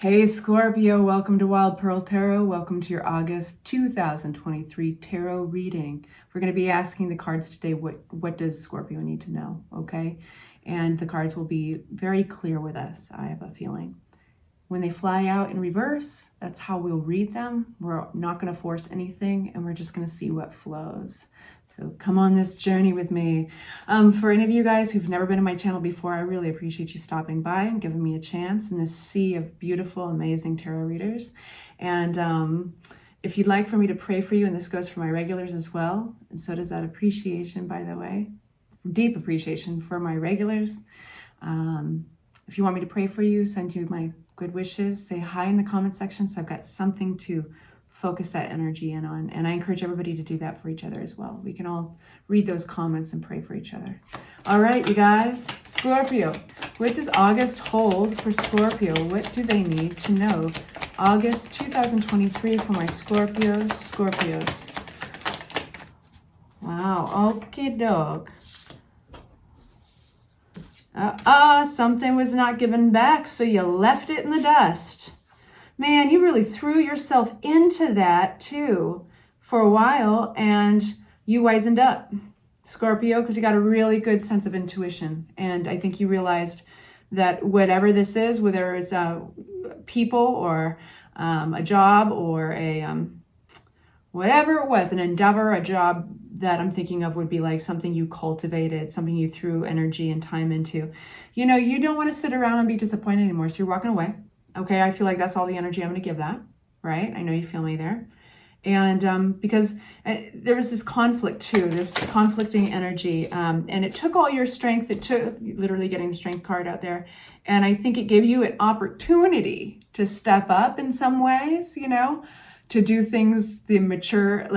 Hey Scorpio, welcome to Wild Pearl Tarot. Welcome to your August 2023 tarot reading. We're going to be asking the cards today, what does Scorpio need to know, okay? And the cards will be very clear with us, I have a feeling. When they fly out in reverse, that's how we'll read them. We're not going to force anything, and we're just going to see what flows. So come on this journey with me. For any of you guys who've never been to my channel before, I really appreciate you stopping by and giving me a chance in this sea of beautiful, amazing tarot readers. And if you'd like for me to pray for you, and this goes for my regulars as well, and so does that appreciation, by the way, deep appreciation for my regulars. If you want me to pray for you, send you my good wishes, say hi in the comment section so I've got something to focus that energy in on. And I encourage everybody to do that for each other as well. We can all read those comments and pray for each other. All right, you guys. Scorpio. What does August hold for Scorpio? What do they need to know? August 2023 for my Scorpios. Wow. Okie doke. Something was not given back, so you left it in the dust. Man, you really threw yourself into that too for a while, and you wisened up, Scorpio, because you got a really good sense of intuition. And I think you realized that whatever this is, whether it's people or a job or a whatever it was, an endeavor, a job that I'm thinking of would be like something you cultivated, something you threw energy and time into. You know, you don't want to sit around and be disappointed anymore, so you're walking away. Okay, I feel like that's all the energy I'm going to give that, right? I know you feel me there. And because there was this conflict too, this conflicting energy, and it took all your strength. It took literally getting the strength card out there. And I think it gave you an opportunity to step up in some ways, you know, to do things the mature,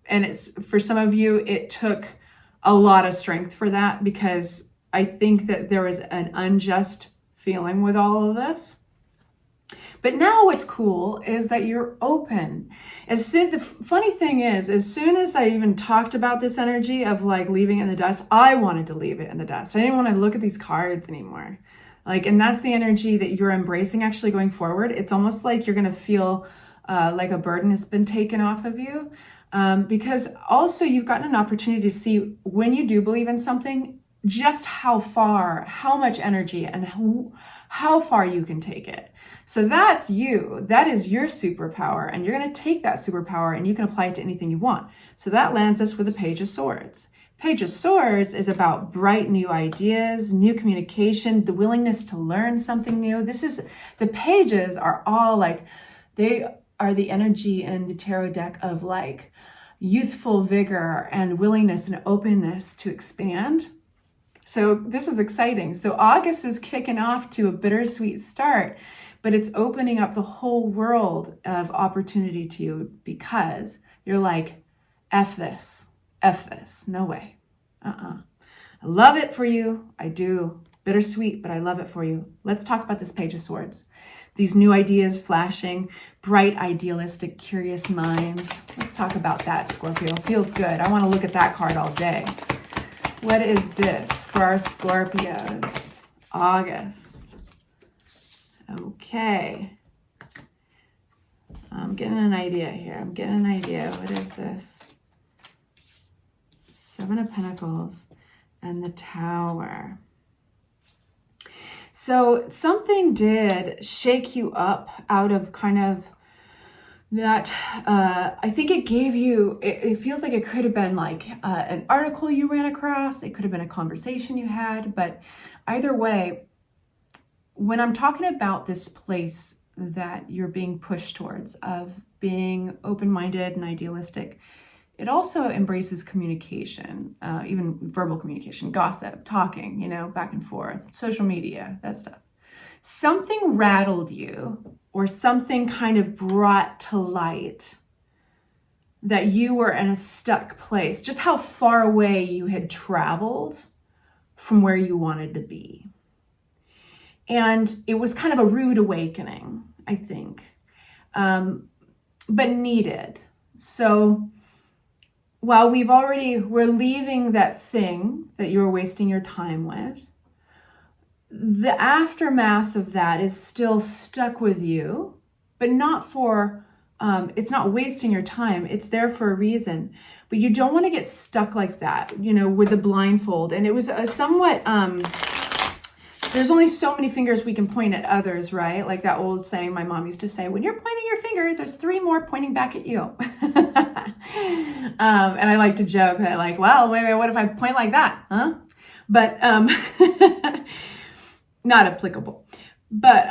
and it's for some of you, it took a lot of strength for that, because I think that there was an unjust feeling with all of this. But now what's cool is that you're open. The funny thing is, as soon as I even talked about this energy of like leaving it in the dust, I wanted to leave it in the dust. I didn't want to look at these cards anymore. And that's the energy that you're embracing actually going forward. It's almost like you're going to feel like a burden has been taken off of you. Because also you've gotten an opportunity to see, when you do believe in something, just how much energy and how far you can take it. So that's you. That is your superpower, and you're going to take that superpower and you can apply it to anything you want. So that lands us with the Page of Swords. Page of Swords is about bright new ideas, new communication, the willingness to learn something new. The pages are all they are the energy in the tarot deck of youthful vigor and willingness and openness to expand. So this is exciting. So August is kicking off to a bittersweet start, but it's opening up the whole world of opportunity to you, because you're like, F this, no way. I love it for you. I do. Bittersweet, but I love it for you. Let's talk about this Page of Swords. These new ideas flashing, bright, idealistic, curious minds. Let's talk about that, Scorpio. Feels good. I want to look at that card all day. What is this for our Scorpios? August. Okay. I'm getting an idea here. What is this? Seven of Pentacles and the Tower. So something did shake you up out of kind of that. I think it gave you, it feels like it could have been an article you ran across. It could have been a conversation you had. But either way, when I'm talking about this place that you're being pushed towards of being open-minded and idealistic, it also embraces communication, even verbal communication, gossip, talking, back and forth, social media, that stuff. Something rattled you, or something kind of brought to light that you were in a stuck place, just how far away you had traveled from where you wanted to be. And it was kind of a rude awakening, I think, but needed. So while we're leaving that thing that you were wasting your time with, the aftermath of that is still stuck with you, but not for, it's not wasting your time. It's there for a reason. But you don't want to get stuck like that, you know, with the blindfold. And it was a somewhat, there's only so many fingers we can point at others, right? Like that old saying my mom used to say, when you're pointing your finger, there's 3 more pointing back at you. And I like to joke that like, well, wait, what if I point like that, huh? But not applicable. But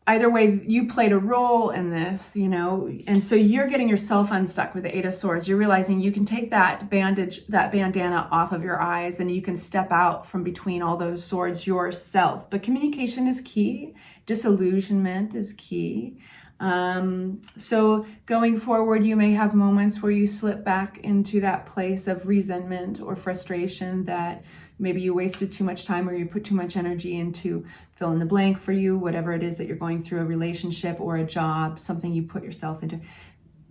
either way, you played a role in this, you know, and so you're getting yourself unstuck with the 8 of Swords. You're realizing you can take that bandage, that bandana off of your eyes, and you can step out from between all those swords yourself. But communication is key. Disillusionment is key. So going forward, you may have moments where you slip back into that place of resentment or frustration that maybe you wasted too much time or you put too much energy into fill in the blank for you, whatever it is that you're going through, a relationship or a job, something you put yourself into.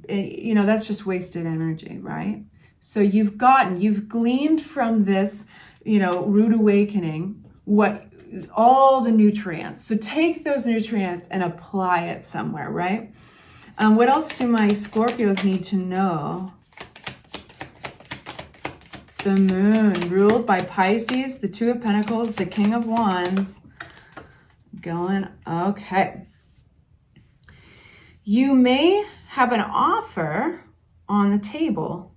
You know, that's just wasted energy, right? So you've gleaned from this, you know, rude awakening, all the nutrients. So take those nutrients and apply it somewhere, right? What else do my Scorpios need to know? The moon, ruled by Pisces, the 2 of Pentacles, the King of Wands. Okay. You may have an offer on the table.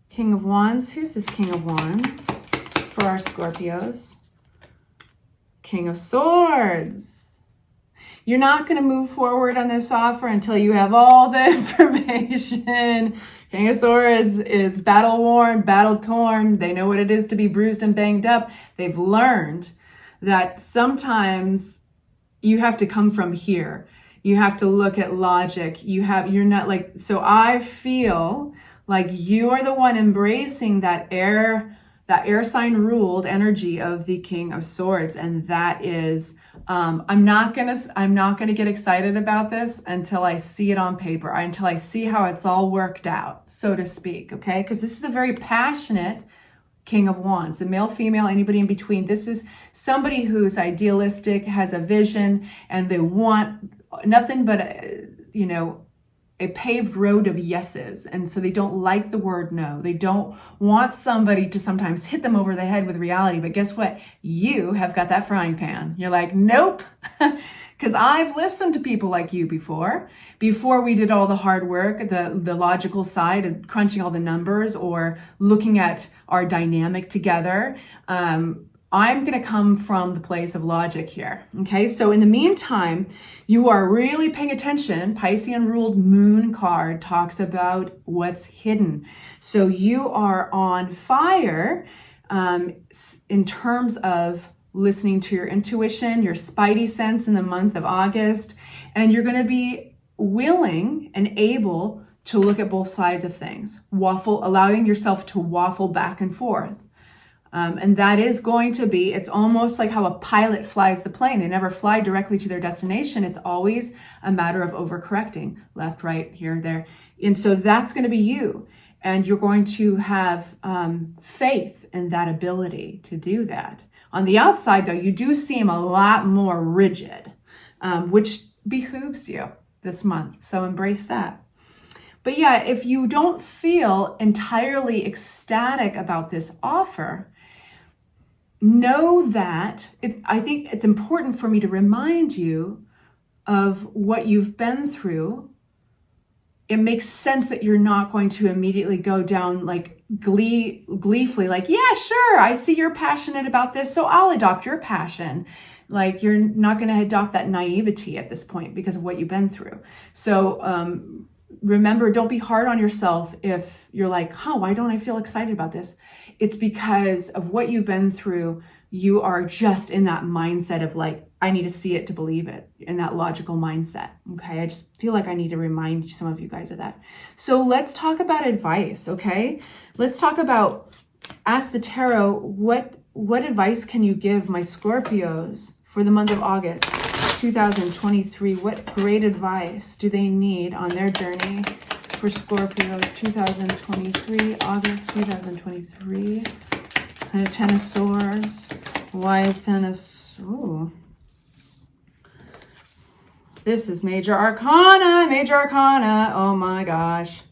King of Wands, who's this King of Wands for our Scorpios? King of Swords. You're not going to move forward on this offer until you have all the information. King of Swords is battle-worn, battle-torn. They know what it is to be bruised and banged up. They've learned that sometimes you have to come from here. You have to look at logic. You're not like, so I feel like you are the one embracing that air sign ruled energy of the King of Swords. And that is, I'm not gonna get excited about this until I see it on paper, until I see how it's all worked out, so to speak, okay? Because this is a very passionate King of Wands, the male, female, anybody in between. This is somebody who's idealistic, has a vision, and they want nothing but, you know, a paved road of yeses. And so they don't like the word no. They don't want somebody to sometimes hit them over the head with reality. But guess what? You have got that frying pan. You're like, nope. Because I've listened to people like you before we did all the hard work, the logical side of crunching all the numbers or looking at our dynamic together. I'm going to come from the place of logic here. Okay, so in the meantime, you are really paying attention. Piscean ruled moon card talks about what's hidden. So you are on fire in terms of listening to your intuition, your spidey sense in the month of August, and you're going to be willing and able to look at both sides of things, allowing yourself to waffle back and forth. And that is going to be, it's almost like how a pilot flies the plane. They never fly directly to their destination. It's always a matter of overcorrecting, left, right, here, there. And so that's going to be you. And you're going to have faith in that ability to do that. On the outside, though, you do seem a lot more rigid, which behooves you this month. So embrace that. But yeah, if you don't feel entirely ecstatic about this offer, know that I think it's important for me to remind you of what you've been through. It makes sense that you're not going to immediately go down like gleefully, like, yeah, sure, I see you're passionate about this, so I'll adopt your passion. Like, you're not going to adopt that naivety at this point because of what you've been through. So remember, don't be hard on yourself if you're like, why don't I feel excited about this? It's because of what you've been through. You are just in that mindset of like, I need to see it to believe it, in that logical mindset. Okay, I just feel like I need to remind some of you guys of that. So let's talk about advice, okay? Let's talk about, ask the tarot, what advice can you give my Scorpios for the month of August 2023? What great advice do they need on their journey for Scorpios 2023, August 2023? And a 10 of Swords. Why is 10 of Swords? Ooh. This is Major Arcana, Major Arcana. Oh my gosh.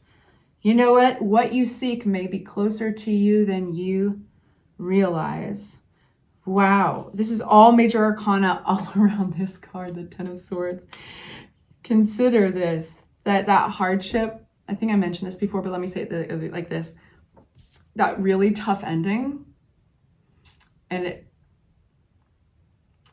You know what? What you seek may be closer to you than you realize. Wow. This is all Major Arcana all around this card, the Ten of Swords. Consider this, that hardship. I think I mentioned this before, but let me say it like this. That really tough ending. And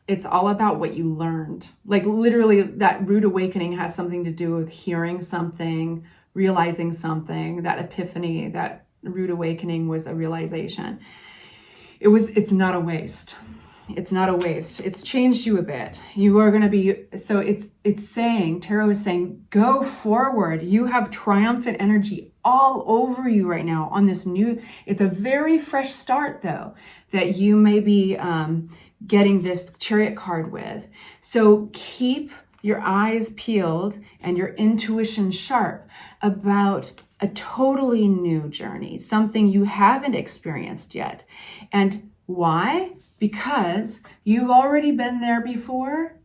it's all about what you learned. Like literally that rude awakening has something to do with hearing something, realizing something. That epiphany, that rude awakening was a realization. It's not a waste. It's not a waste. It's changed you a bit. You are going to be, so it's saying, Tarot is saying, go forward. You have triumphant energy all over you right now on this new, it's a very fresh start though, that you may be getting this Chariot card with. So keep your eyes peeled and your intuition sharp about a totally new journey, something you haven't experienced yet. And why? Because you've already been there before.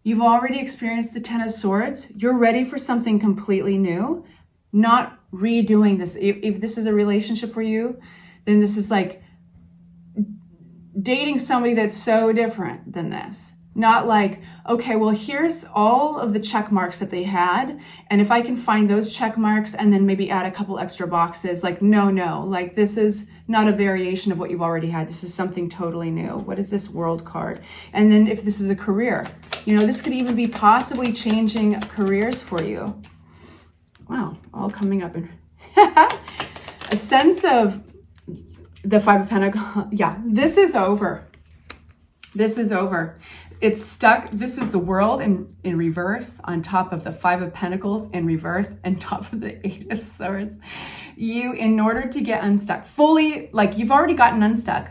You've already experienced the Ten of Swords. You're ready for something completely new, not redoing this. If this is a relationship for you, then this is like dating somebody that's so different than this. Not like, okay, well, here's all of the check marks that they had. And if I can find those check marks and then maybe add a couple extra boxes, like, no, like this is not a variation of what you've already had. This is something totally new. What is this World card? And then if this is a career, you know, this could even be possibly changing careers for you. Wow, all coming up in a sense of the Five of Pentacles. Yeah, this is over. This is over. It's stuck. This is the World in reverse on top of the Five of Pentacles in reverse and top of the Eight of Swords. You, in order to get unstuck, fully, like you've already gotten unstuck,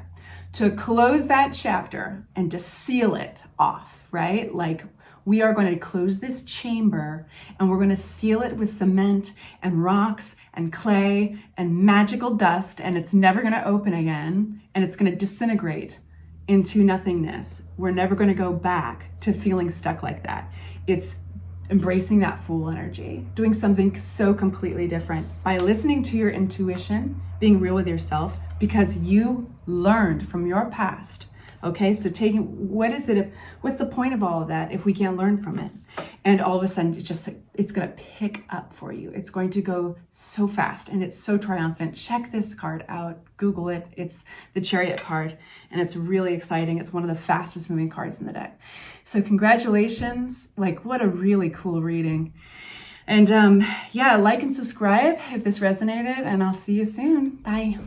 to close that chapter and to seal it off, right? Like we are going to close this chamber and we're going to seal it with cement and rocks and clay and magical dust, and it's never going to open again, and it's going to disintegrate into nothingness. We're never going to go back to feeling stuck like that. It's embracing that Fool energy, doing something so completely different by listening to your intuition, being real with yourself, because you learned from your past. Okay, so what's the point of all of that if we can't learn from it? And all of a sudden, it's going to pick up for you. It's going to go so fast and it's so triumphant. Check this card out. Google it. It's the Chariot card and it's really exciting. It's one of the fastest moving cards in the deck. So congratulations. Like, what a really cool reading. And yeah, like and subscribe if this resonated, and I'll see you soon. Bye.